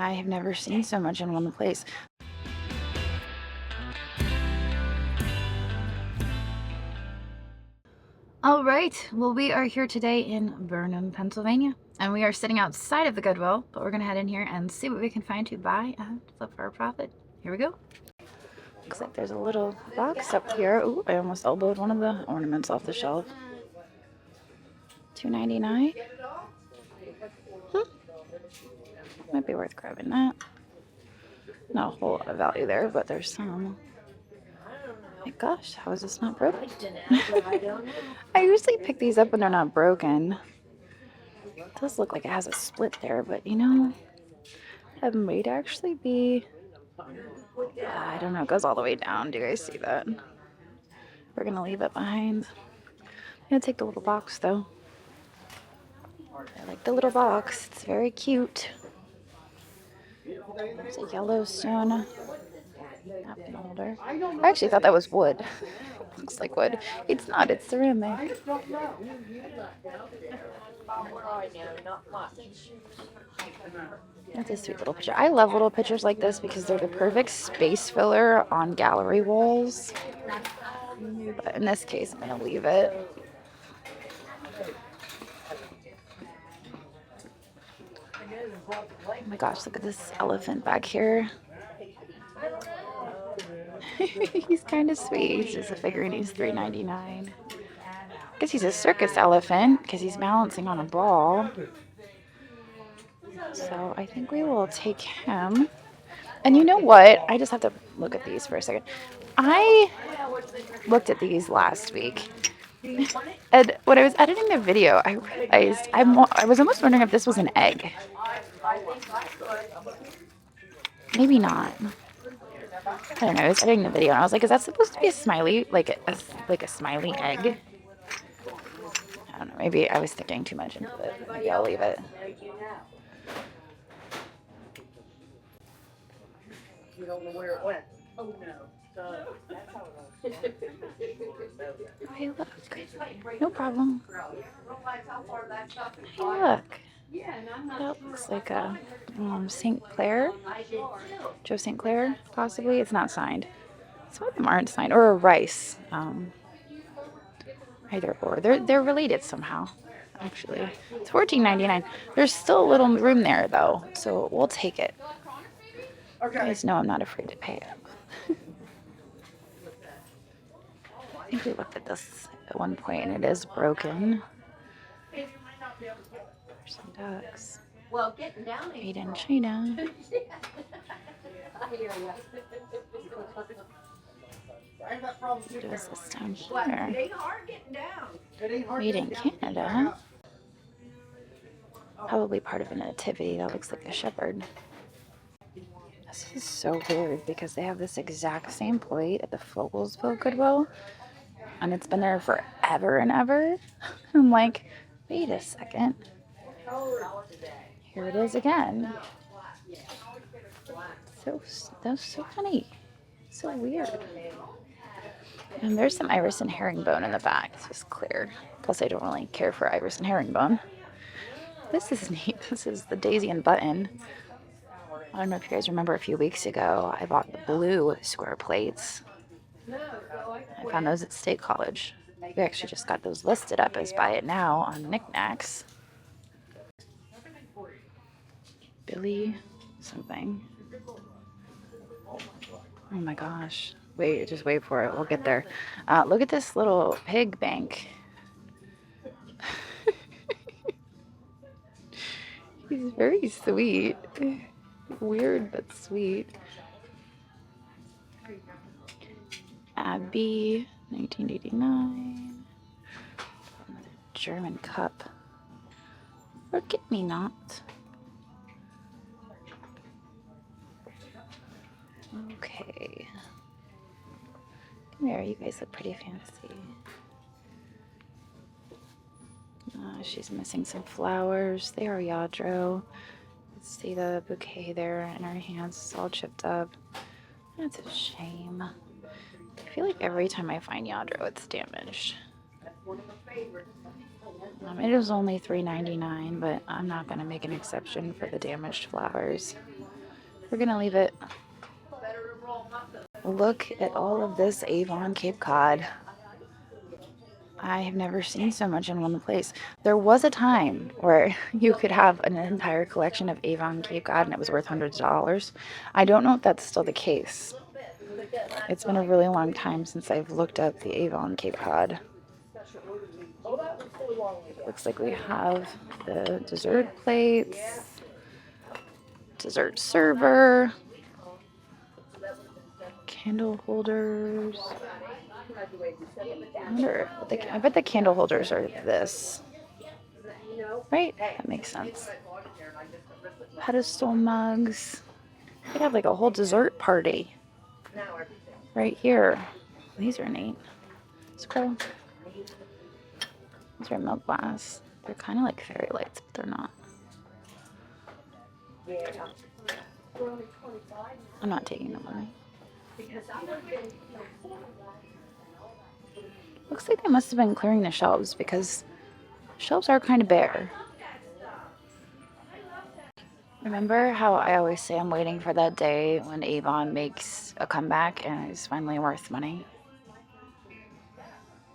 I have never seen so much in one place. All right, well, we are here today in Burnham, Pennsylvania, and we are sitting outside of the Goodwill, but we're gonna head in here and see what we can find to buy and flip for a profit. Here we go. Looks like there's a little box up here. Ooh, I almost elbowed one of the ornaments off the shelf. $2.99. Might be worth grabbing that. Not a whole lot of value there, but there's some. My gosh, how is this not broken? I usually pick these up when they're not broken. It does look like it has a split there, but you know, it might actually be... I don't know, it goes all the way down. Do you guys see that? We're gonna leave it behind. I'm gonna take the little box though. I like the little box. It's very cute. It's a Yellowstone napkin holder. I actually thought that was wood. Looks like wood. It's not, it's ceramic. That's a sweet little picture. I love little pictures like this because they're the perfect space filler on gallery walls. But in this case, I'm going to leave it. Oh my gosh, look at this elephant back here. He's kind of sweet. He's just a figurine. He's $3.99. I guess he's a circus elephant because he's balancing on a ball. So I think we will take him. And you know what? I just have to look at these for a second. I looked at these last week. And when I was editing the video, I realized I was almost wondering if this was an egg. Maybe not. I don't know. I was editing the video and I was like, is that supposed to be a smiley, like a smiley egg? I don't know. Maybe I was thinking too much into it. Maybe I'll leave it. You don't know where it went. Oh no. Hey, look. No problem. Hey, look. That looks like a St. Clair. Joe St. Clair, possibly. It's not signed. Some of them aren't signed. Or a Rice. Either or. They're related somehow, actually. It's $14.99. There's still a little room there, though, so we'll take it. You guys know I'm not afraid to pay it. I think we looked at this at one point, and it is broken. There's some ducks. Made in China. What is this down here? Made in Canada. Probably part of a nativity. That looks like a shepherd. This is so weird because they have this exact same plate at the Fogelsville Goodwill. And it's been there forever and ever. I'm like, wait a second. Here it is again. That's so funny. So weird. And there's some iris and herringbone in the back. It's just clear. Plus, I don't really care for iris and herringbone. This is neat. This is the daisy and button. I don't know if you guys remember a few weeks ago, I bought the blue square plates. I found those at State College. We actually just got those listed up as buy it now on Knickknacks. Billy something. Oh my gosh. Wait, just wait for it. We'll get there. Look at this little pig bank. He's very sweet. Weird, but sweet. Abby, 1989. Another German cup. Forget me not. Okay. Come here, you guys look pretty fancy. She's missing some flowers. They are Yadro. Let's see the bouquet there in her hands. It's all chipped up. That's a shame. I feel like every time I find Yadro, it's damaged. It was only $3.99, but I'm not going to make an exception for the damaged flowers. We're going to leave it. Look at all of this Avon Cape Cod. I have never seen so much in one place. There was a time where you could have an entire collection of Avon Cape Cod and it was worth hundreds of dollars. I don't know if that's still the case. It's been a really long time since I've looked up the Avon Cape Cod. Looks like we have the dessert plates, dessert server, candle holders. I bet the candle holders are this. Right? That makes sense. Pedestal mugs. We could have like a whole dessert party right here. These are neat. Scroll. These are milk glass. They're kind of like fairy lights, but they're not. I'm not taking them with me. Looks like they must have been clearing the shelves because shelves are kind of bare. Remember how I always say I'm waiting for that day when Avon makes a comeback and is finally worth money?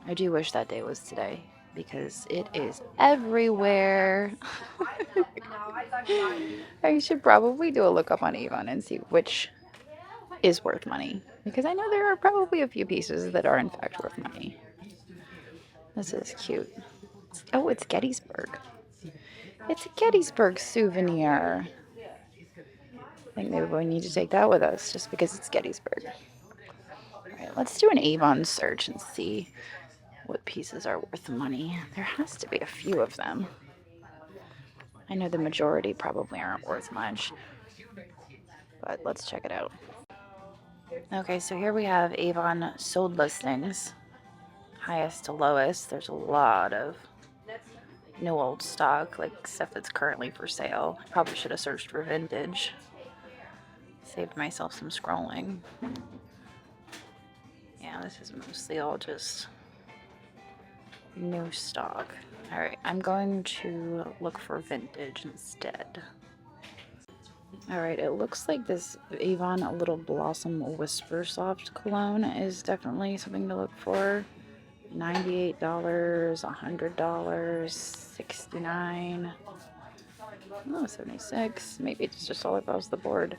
I do wish that day was today because it is everywhere. I should probably do a lookup on Avon and see which is worth money because I know there are probably a few pieces that are in fact worth money. This is cute. Oh, it's Gettysburg. It's a Gettysburg souvenir. I think maybe we need to take that with us just because it's Gettysburg. All right, let's do an Avon search and see what pieces are worth money. There has to be a few of them. I know the majority probably aren't worth much, but let's check it out. Okay, so here we have Avon sold listings, highest to lowest. There's a lot of new old stock, like stuff that's currently for sale. I probably should have searched for vintage. Saved myself some scrolling. Yeah, this is mostly all just new stock. All right, I'm going to look for vintage instead. All right, it looks like this Avon A Little Blossom Whisper Soft cologne is definitely something to look for. $98, $100, $69, oh, $76. Maybe it's just all across the board.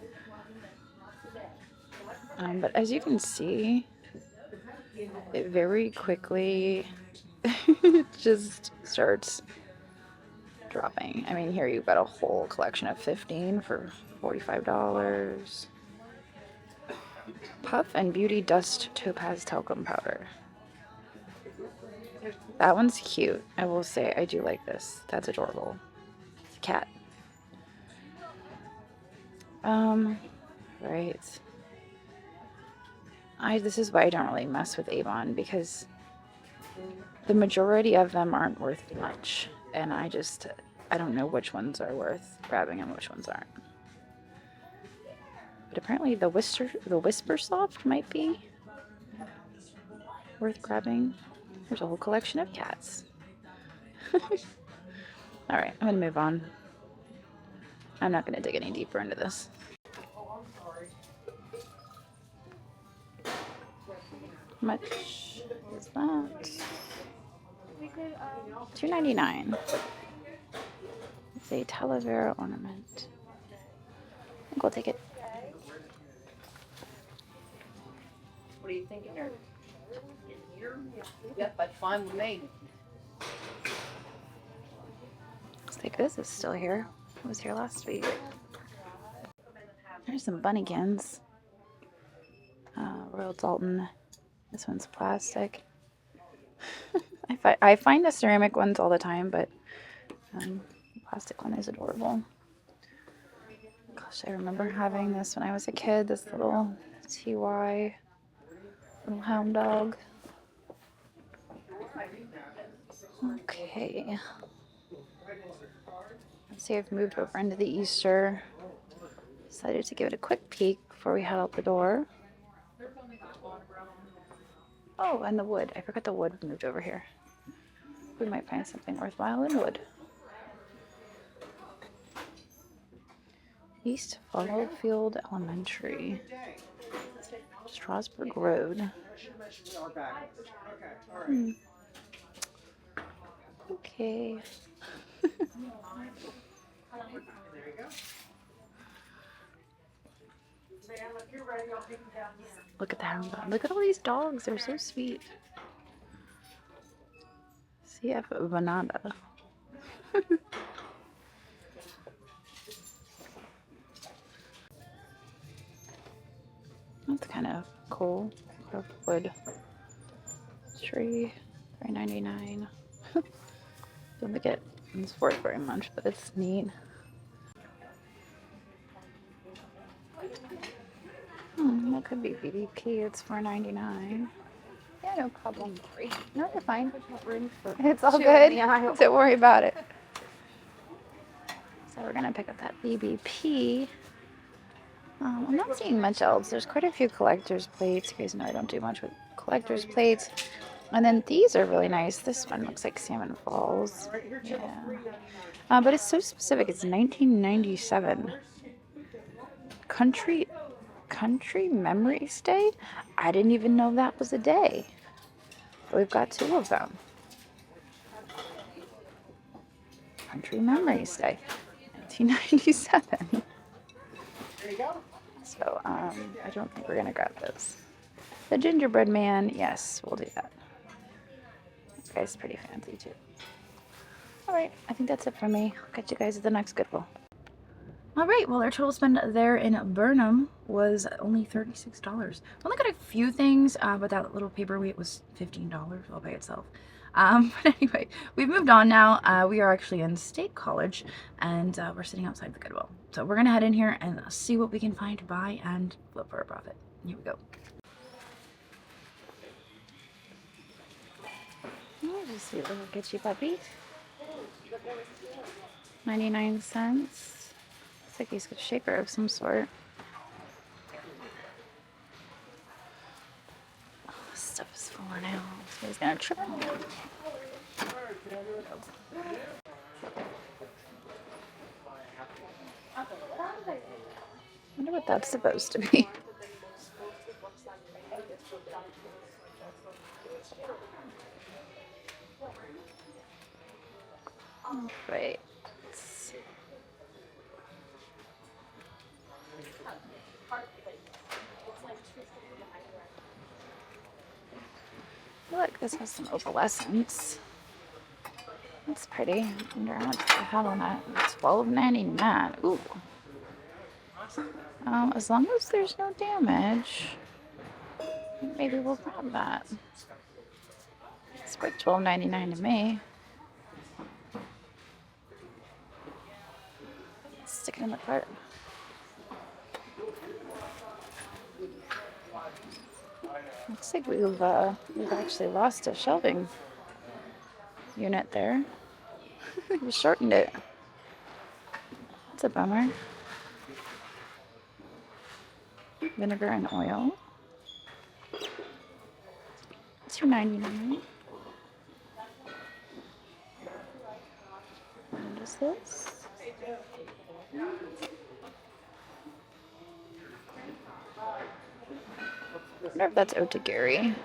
But as you can see, it very quickly just starts dropping. I mean, here you've got a whole collection of 15 for $45. Puff and Beauty Dust Topaz Talcum Powder. That one's cute. I will say I do like this. That's adorable. It's a cat. Right. This is why I don't really mess with Avon because the majority of them aren't worth much. And I don't know which ones are worth grabbing and which ones aren't. But apparently the Whisper Soft might be worth grabbing. There's a whole collection of cats. All right, I'm gonna move on. I'm not gonna dig any deeper into this. How much is that? $2.99. It's a Talavera ornament. I think we'll take it. What are you thinking there? Yep, that's fine with me. Looks like this is still here. It was here last week. There's some bunnykins. Royal Dalton. This one's plastic. I find the ceramic ones all the time, but the plastic one is adorable. Gosh, I remember having this when I was a kid. This little TY little hound dog. Okay. Let's see, I've moved over into the Easter. Decided to give it a quick peek before we head out the door. Oh, and the wood. I forgot the wood moved over here. We might find something worthwhile in wood. East Fallowfield Elementary, Strasburg Road. Okay. Look at that. Look at all these dogs. They're so sweet. CF Banana. That's kind of cool. Wood tree, $3.99. Don't think it's worth very much, but it's neat. That could be BBP. It's $4.99. Yeah, no problem. No, you're fine. It's all good. Don't worry about it. So we're gonna pick up that BBP. I'm not seeing much else. There's quite a few collector's plates. You guys know I don't do much with collector's plates. And then these are really nice. This one looks like Salmon Falls. Yeah. But it's so specific. It's 1997. Country Memories Day? I didn't even know that was a day. We've got two of them. Country Memories Day, 1997. There you go. So, I don't think we're going to grab this. The gingerbread man, yes, we'll do that. This guy's pretty fancy, too. All right, I think that's it for me. I'll catch you guys at the next Goodwill. All right, well, our total spend there in Burnham was only $36. Only got a few things, but that little paperweight was $15 all by itself. But anyway, we've moved on now. We are actually in State College, and we're sitting outside the Goodwill. So we're gonna head in here and see what we can find to buy and flip for a profit. Here we go. Oh, just sweet little kitschy puppy. 99 cents. Looks like he's got a shaker of some sort. Oh, this stuff is falling out. So he's gonna trip on it. I wonder what that's supposed to be. Right. Look, this has some opalescence. That's pretty. I wonder how much they have on that. $12.99. Ooh. As long as there's no damage, maybe we'll grab that. It's worth $12.99 to me. Stick it in the cart. Looks like we've actually lost a shelving unit there. We shortened it. That's a bummer. Vinegar and oil. $2.99. What is this? I wonder if that's Otagiri.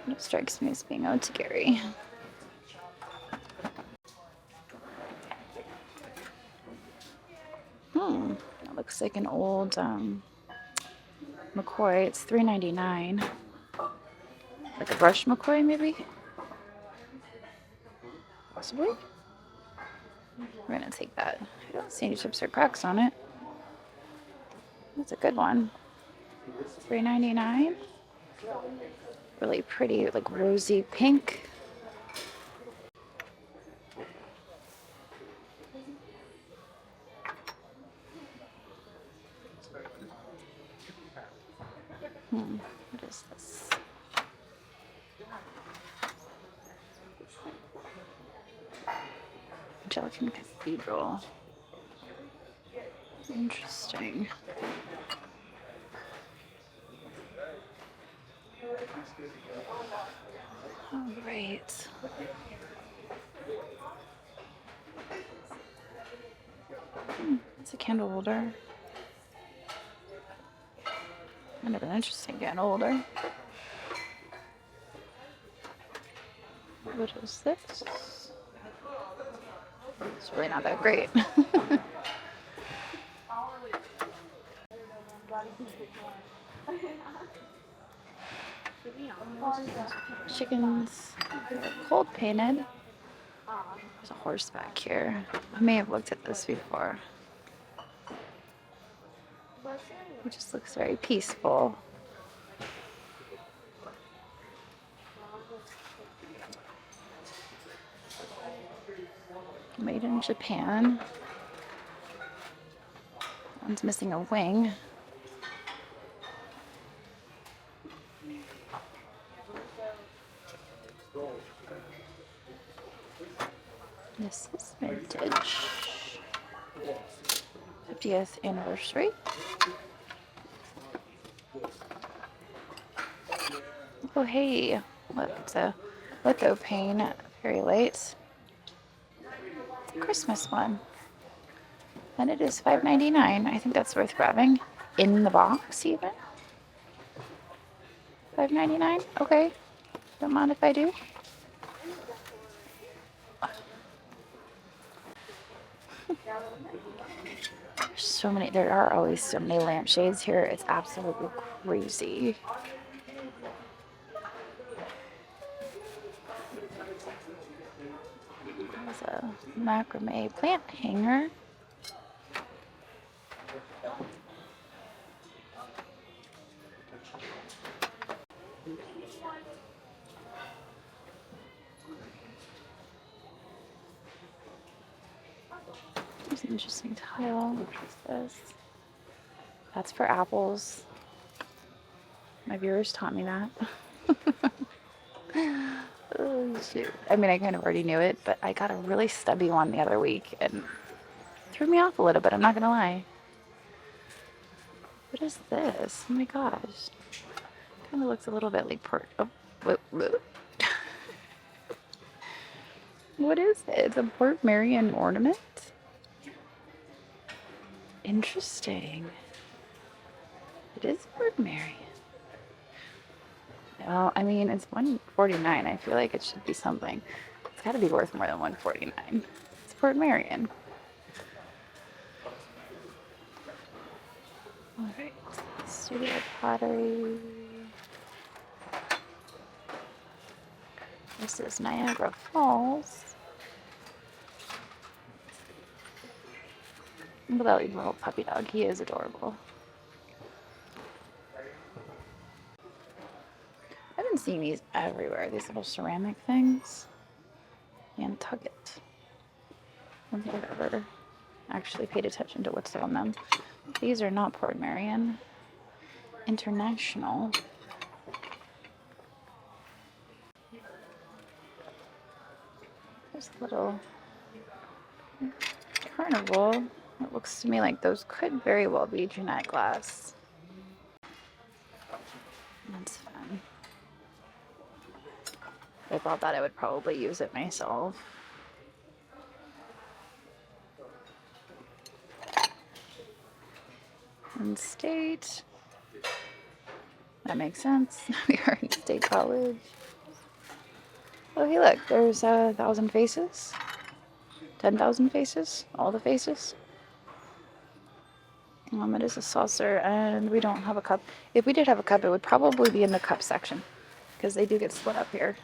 It strikes me as being Otagiri. That looks like an old McCoy. It's $3.99. Like a brush McCoy, maybe? Possibly? We're gonna take that. I don't see any chips or cracks on it. That's a good one. $3.99. Really pretty, like rosy pink. What is this? Angelican Cathedral. Interesting. All right. It's a candle holder. Kind of an interesting candle holder. What is this? It's really not that great. Chickens. They're cold painted. There's a horse back here. I may have looked at this before. It just looks very peaceful. Made in Japan. One's missing a wing. This is vintage. 50th anniversary. Oh, hey. Look, it's a litho pane. Very late. It's a Christmas one. And it is $5.99. I think that's worth grabbing. In the box, even. $5.99? Okay. Don't mind if I do. There are always so many lampshades here. It's absolutely crazy. There's a macrame plant hanger. There's an interesting tile. What is this? That's for apples. My viewers taught me that. Oh, shoot. I mean, I kind of already knew it, but I got a really stubby one the other week and threw me off a little bit. I'm not going to lie. What is this? Oh my gosh. Kind of looks a little bit like What is it? It's a Port Marion ornament? Interesting. It is Port Marion. Well, I mean, it's $149. I feel like it should be something. It's got to be worth more than $149. It's Port Marion. All right. Studio pottery. This is Niagara Falls. Look at that little puppy dog. He is adorable. I've been seeing these everywhere. These little ceramic things. Nantucket. I don't think I've ever actually paid attention to what's on them. These are not Port Marion. International. There's a little carnival. It looks to me like those could very well be Jeanette glass. That's fun. I thought that I would probably use it myself. And State. That makes sense. We are in State College. Oh, hey, look. There's 1,000 faces. 10,000 faces. All the faces. It is a saucer, and we don't have a cup. If we did have a cup, it would probably be in the cup section, because they do get split up here.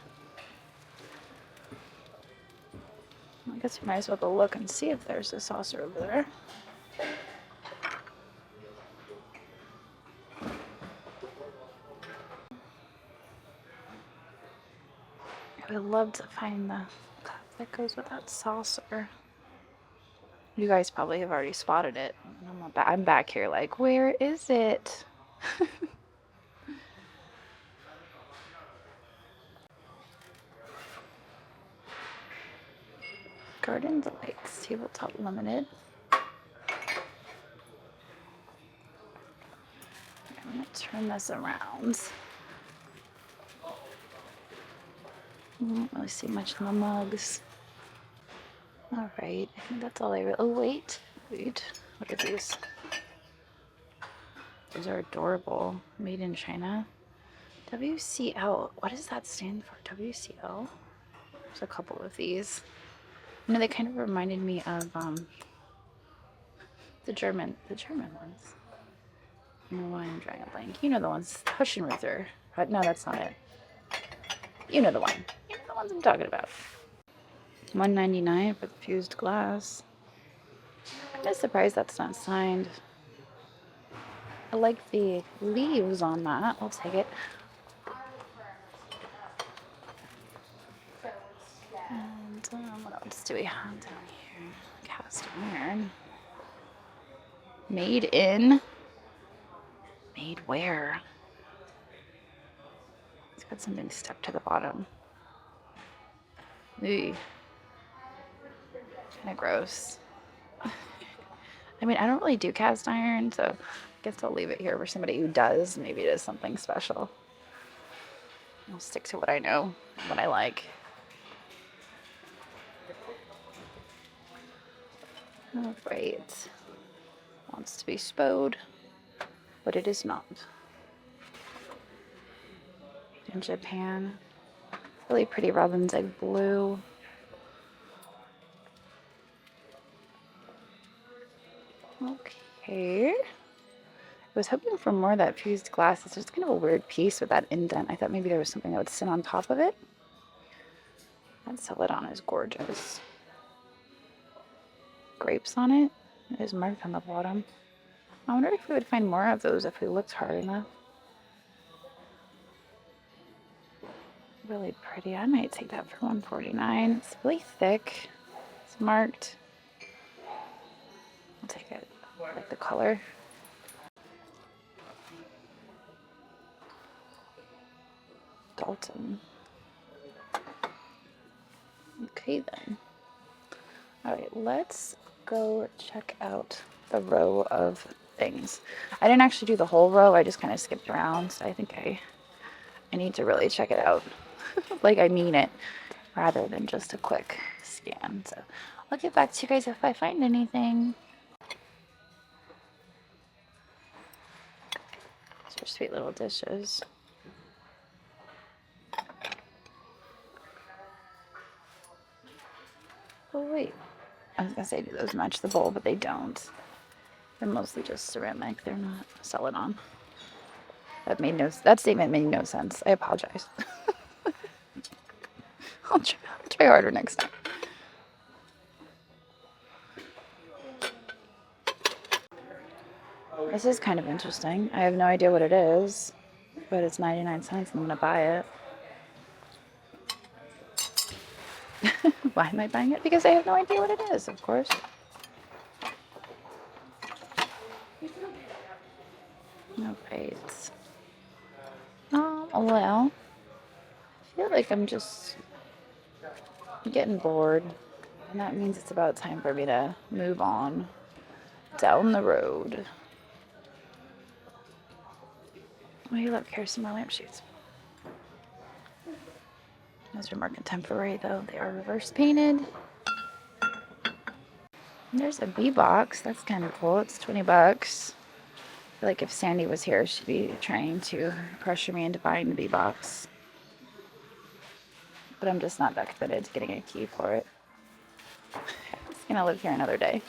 I guess we might as well go look and see if there's a saucer over there. I would love to find the cup that goes with that saucer. You guys probably have already spotted it. I'm back here like, where is it? Garden Delights, Tabletop Limited. I'm going to turn this around. I don't really see much in the mugs. All right, I think that's all I really. Oh wait. What are these? These are adorable. Made in China. WCL. What does that stand for? WCL? There's a couple of these. You know, they kind of reminded me of the German ones. I don't know why I'm drawing a blank. You know the ones. Huschenruther. No, that's not it. You know the one. You know the ones I'm talking about. $1.99 for the fused glass. I'm just surprised that's not signed. I like the leaves on that. I'll take it. And what else do we have down here? Cast iron. Made where? It's got something stuck to the bottom. Ooh. Kind of gross. I mean, I don't really do cast iron, so I guess I'll leave it here for somebody who does. Maybe it is something special. I'll stick to what I know, what I like. All right. Wants to be spode, but it is not. Made in Japan. Really pretty robin's egg blue. Okay. I was hoping for more of that fused glass. It's just kind of a weird piece with that indent. I thought maybe there was something that would sit on top of it. That celadon is gorgeous. Grapes on it. It is marked on the bottom. I wonder if we would find more of those if we looked hard enough. Really pretty. I might take that for $1.49. It's really thick. It's marked. I'll take it. I like the color. Dalton. Okay then. Alright, let's go check out the row of things. I didn't actually do the whole row, I just kind of skipped around, so I think I need to really check it out. Like I mean it, rather than just a quick scan. So I'll get back to you guys if I find anything. These are sweet little dishes. Oh wait, I was gonna say do those match the bowl, but they don't. They're mostly just ceramic. They're not celadon. That statement made no sense. I apologize. I'll try harder next time. This is kind of interesting. I have no idea what it is, but it's 99 cents and I'm gonna buy it. Why am I buying it? Because I have no idea what it is, of course. Alright. Well, I feel like I'm just getting bored, and that means it's about time for me to move on down the road. Oh, look, here's some more lampshades. Those are more contemporary, though. They are reverse painted. And there's a bee box. That's kind of cool. It's 20 bucks. I feel like if Sandy was here, she'd be trying to pressure me into buying the bee box. But I'm just not that committed to getting a key for it. I'm just gonna live here another day.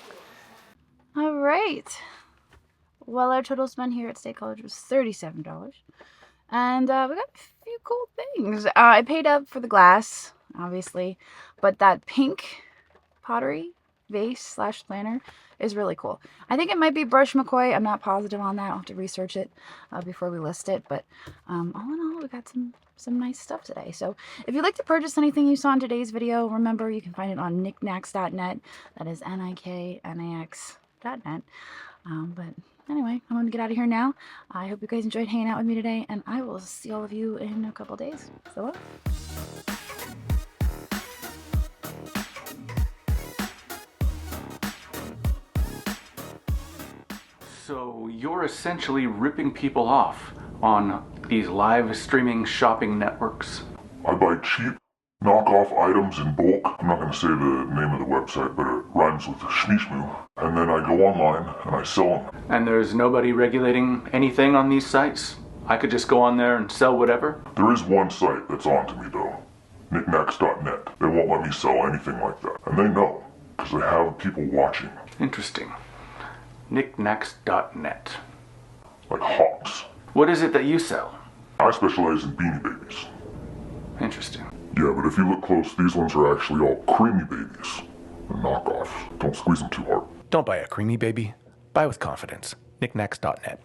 All right. Well, our total spend here at State College was $37. And we got a few cool things. I paid up for the glass, obviously, but that pink pottery vase / planner is really cool. I think it might be brush McCoy. I'm not positive on that. I'll have to research it before we list it. But all in all, we got some nice stuff today. So if you'd like to purchase anything you saw in today's video, remember you can find it on knickknacks.net. That is NIKNAX.net. But anyway, I'm going to get out of here now. I hope you guys enjoyed hanging out with me today, and I will see all of you in a couple days. So long. So you're essentially ripping people off on these live streaming shopping networks. I buy cheap knockoff items in bulk. I'm not going to say the name of the website, but it rhymes with shmishmoo. And then I go online and I sell them. And there's nobody regulating anything on these sites? I could just go on there and sell whatever? There is one site that's on to me though. Knickknacks.net. They won't let me sell anything like that. And they know, because they have people watching. Interesting. Knickknacks.net. Like hawks. What is it that you sell? I specialize in beanie babies. Interesting. Yeah, but if you look close, these ones are actually all creamy babies. They're knockoffs. Don't squeeze them too hard. Don't buy a creamy baby. Buy with confidence. Knickknacks.net.